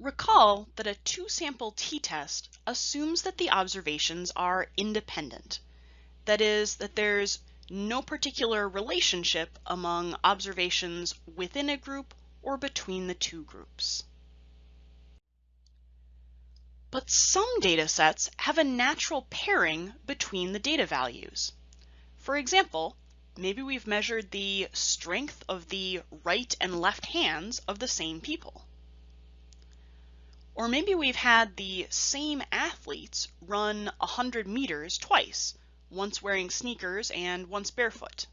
Recall that a two-sample t-test assumes that the observations are independent. That is, that there's no particular relationship among observations within a group or between the two groups. But some data sets have a natural pairing between the data values. For example, maybe we've measured the strength of the right and left hands of the same people. Or maybe we've had the same athletes run 100 meters twice, once wearing sneakers and once barefoot.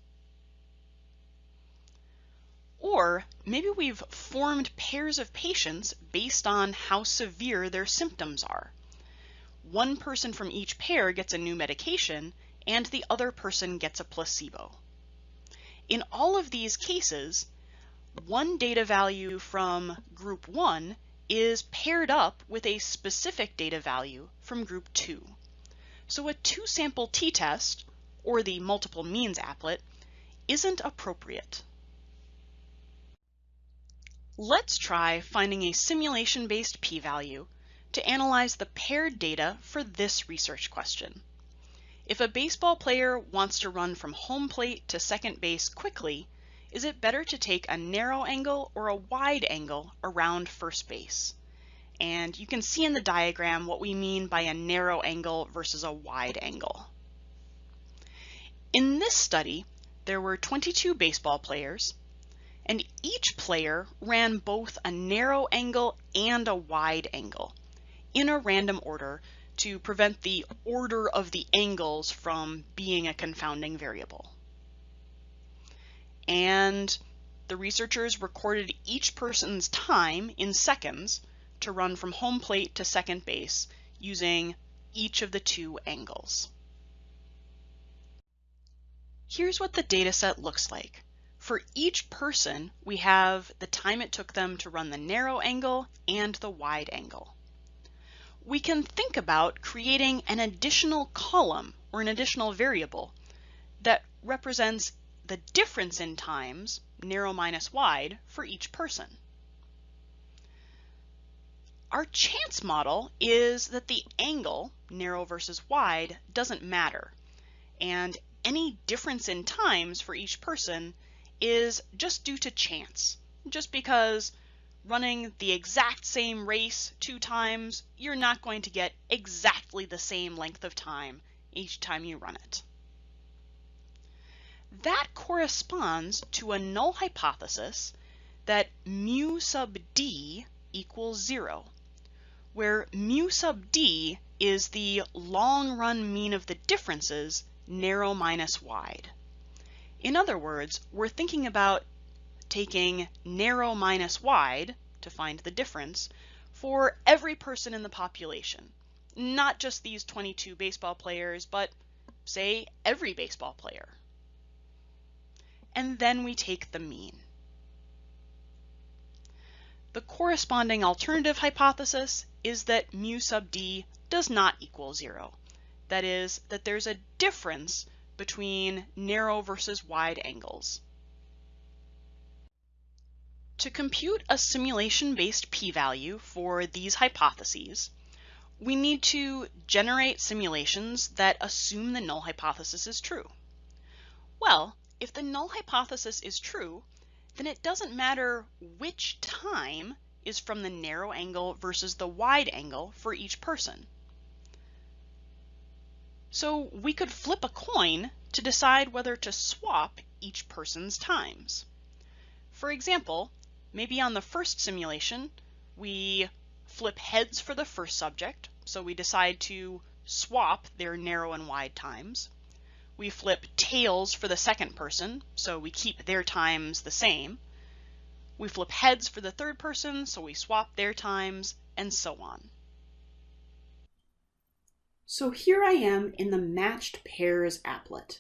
Or maybe we've formed pairs of patients based on how severe their symptoms are. One person from each pair gets a new medication, and the other person gets a placebo. In all of these cases, one data value from group 1 is paired up with a specific data value from group 2. So a two-sample t-test, or the multiple means applet, isn't appropriate. Let's try finding a simulation-based p-value to analyze the paired data for this research question. If a baseball player wants to run from home plate to second base quickly, is it better to take a narrow angle or a wide angle around first base? And you can see in the diagram what we mean by a narrow angle versus a wide angle. In this study, there were 22 baseball players, and each player ran both a narrow angle and a wide angle in a random order to prevent the order of the angles from being a confounding variable. And the researchers recorded each person's time in seconds to run from home plate to second base using each of the two angles. Here's what the data set looks like. For each person, we have the time it took them to run the narrow angle and the wide angle. We can think about creating an additional column or an additional variable that represents the difference in times, narrow minus wide, for each person. Our chance model is that the angle, narrow versus wide, doesn't matter, and any difference in times for each person is just due to chance, just because running the exact same race 2 times, you're not going to get exactly the same length of time each time you run it. That corresponds to a null hypothesis that mu sub d equals 0, where mu sub d is the long run mean of the differences, narrow minus wide. In other words, we're thinking about taking narrow minus wide to find the difference for every person in the population, not just these 22 baseball players, but say every baseball player. And then we take the mean. The corresponding alternative hypothesis is that mu sub d does not equal 0. That is, that there's a difference between narrow versus wide angles. To compute a simulation-based p-value for these hypotheses, we need to generate simulations that assume the null hypothesis is true. Well, if the null hypothesis is true, then it doesn't matter which time is from the narrow angle versus the wide angle for each person. So we could flip a coin to decide whether to swap each person's times. For example, maybe on the first simulation, we flip heads for the first subject, so we decide to swap their narrow and wide times. We flip tails for the second person, so we keep their times the same. We flip heads for the third person, so we swap their times, and so on. So here I am in the matched pairs applet,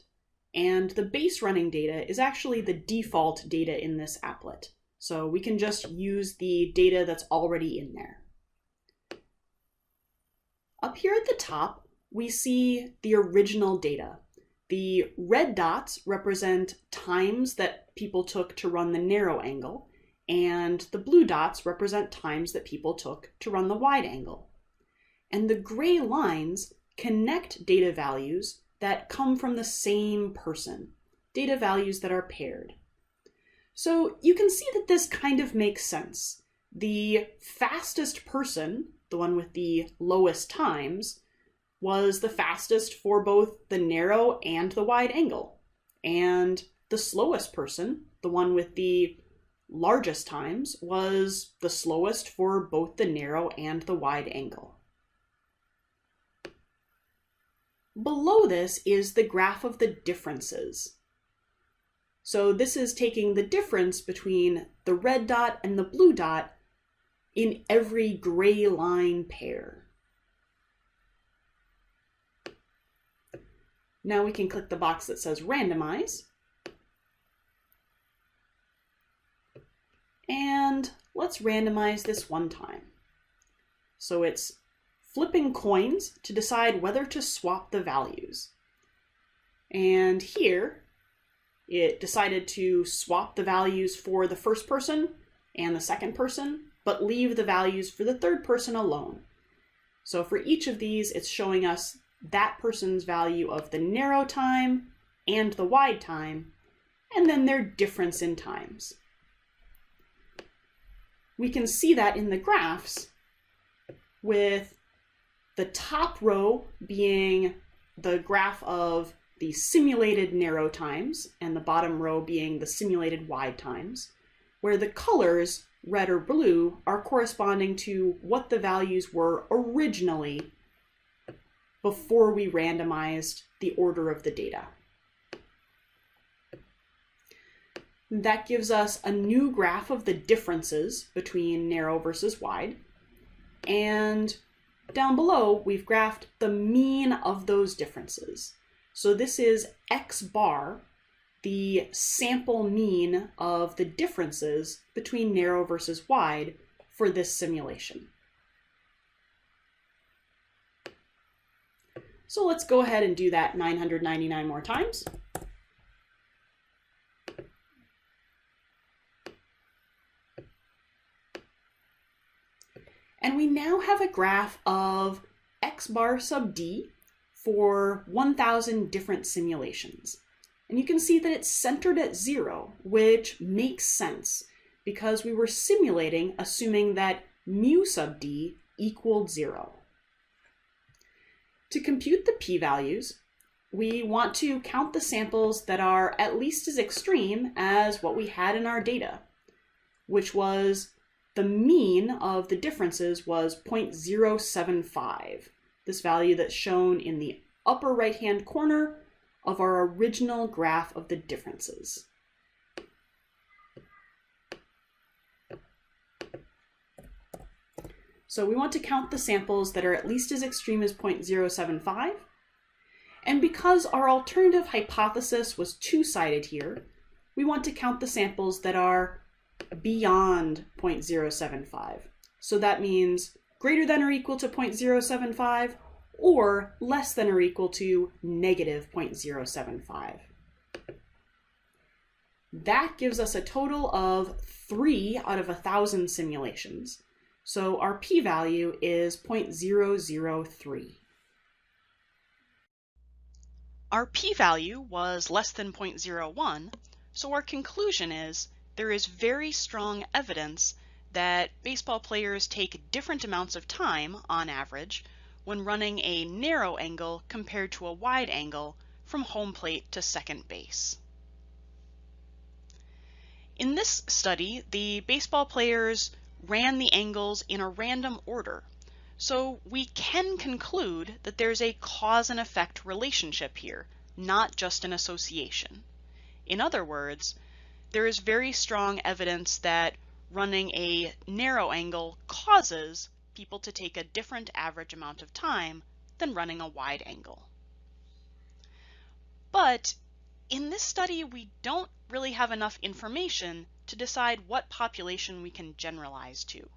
and the base running data is actually the default data in this applet. So we can just use the data that's already in there. Up here at the top, we see the original data. The red dots represent times that people took to run the narrow angle, and the blue dots represent times that people took to run the wide angle. And the gray lines connect data values that come from the same person, data values that are paired. So you can see that this kind of makes sense. The fastest person, the one with the lowest times, was the fastest for both the narrow and the wide angle. And the slowest person, the one with the largest times, was the slowest for both the narrow and the wide angle. Below this is the graph of the differences. So this is taking the difference between the red dot and the blue dot in every gray line pair. Now we can click the box that says randomize. And let's randomize this one time. So it's flipping coins to decide whether to swap the values. And here, it decided to swap the values for the first person and the second person, but leave the values for the third person alone. So for each of these, it's showing us that person's value of the narrow time and the wide time, and then their difference in times. We can see that in the graphs with the top row being the graph of the simulated narrow times and the bottom row being the simulated wide times, where the colors, red or blue, are corresponding to what the values were originally before we randomized the order of the data. That gives us a new graph of the differences between narrow versus wide. And down below, we've graphed the mean of those differences. So this is X bar, the sample mean of the differences between narrow versus wide for this simulation. So let's go ahead and do that 999 more times. And we now have a graph of X bar sub D for 1,000 different simulations. And you can see that it's centered at 0, which makes sense because we were simulating assuming that mu sub D equaled 0. To compute the p-values, we want to count the samples that are at least as extreme as what we had in our data, which was the mean of the differences was 0.075, this value that's shown in the upper right-hand corner of our original graph of the differences. So we want to count the samples that are at least as extreme as 0.075. And because our alternative hypothesis was two-sided here, we want to count the samples that are beyond 0.075. So that means greater than or equal to 0.075 or less than or equal to negative 0.075. That gives us a total of 3 out of 1,000 simulations. So our p-value is 0.003. Our p-value was less than 0.01, so our conclusion is there is very strong evidence that baseball players take different amounts of time, on average, when running a narrow angle compared to a wide angle from home plate to second base. In this study, the baseball players ran the angles in a random order, so we can conclude that there's a cause and effect relationship here, not just an association. In other words, there is very strong evidence that running a narrow angle causes people to take a different average amount of time than running a wide angle. But in this study, we don't really have enough information to decide what population we can generalize to.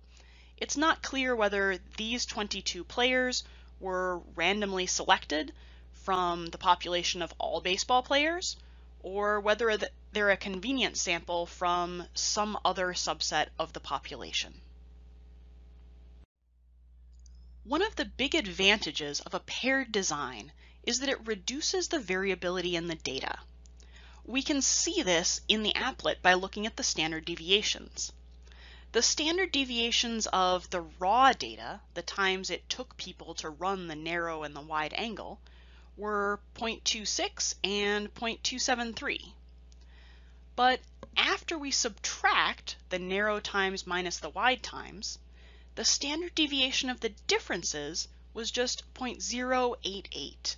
It's not clear whether these 22 players were randomly selected from the population of all baseball players, or whether they're a convenient sample from some other subset of the population. One of the big advantages of a paired design is that it reduces the variability in the data. We can see this in the applet by looking at the standard deviations. The standard deviations of the raw data, the times it took people to run the narrow and the wide angle, were 0.26 and 0.273. But after we subtract the narrow times minus the wide times, the standard deviation of the differences was just 0.088.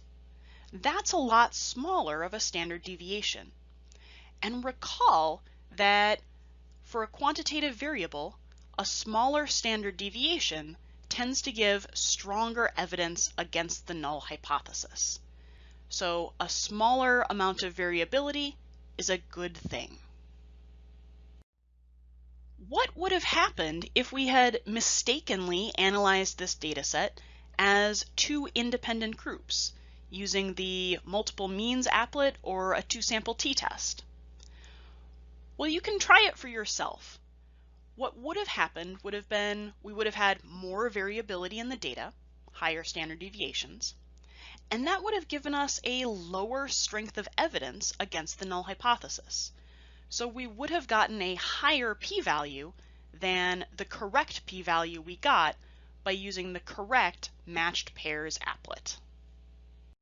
That's a lot smaller of a standard deviation. And recall that for a quantitative variable, a smaller standard deviation tends to give stronger evidence against the null hypothesis. So a smaller amount of variability is a good thing. What would have happened if we had mistakenly analyzed this dataset as two independent groups using the multiple means applet or a two-sample t-test? Well, you can try it for yourself. What would have happened would have been we would have had more variability in the data, higher standard deviations, and that would have given us a lower strength of evidence against the null hypothesis. So we would have gotten a higher p-value than the correct p-value we got by using the correct matched pairs applet.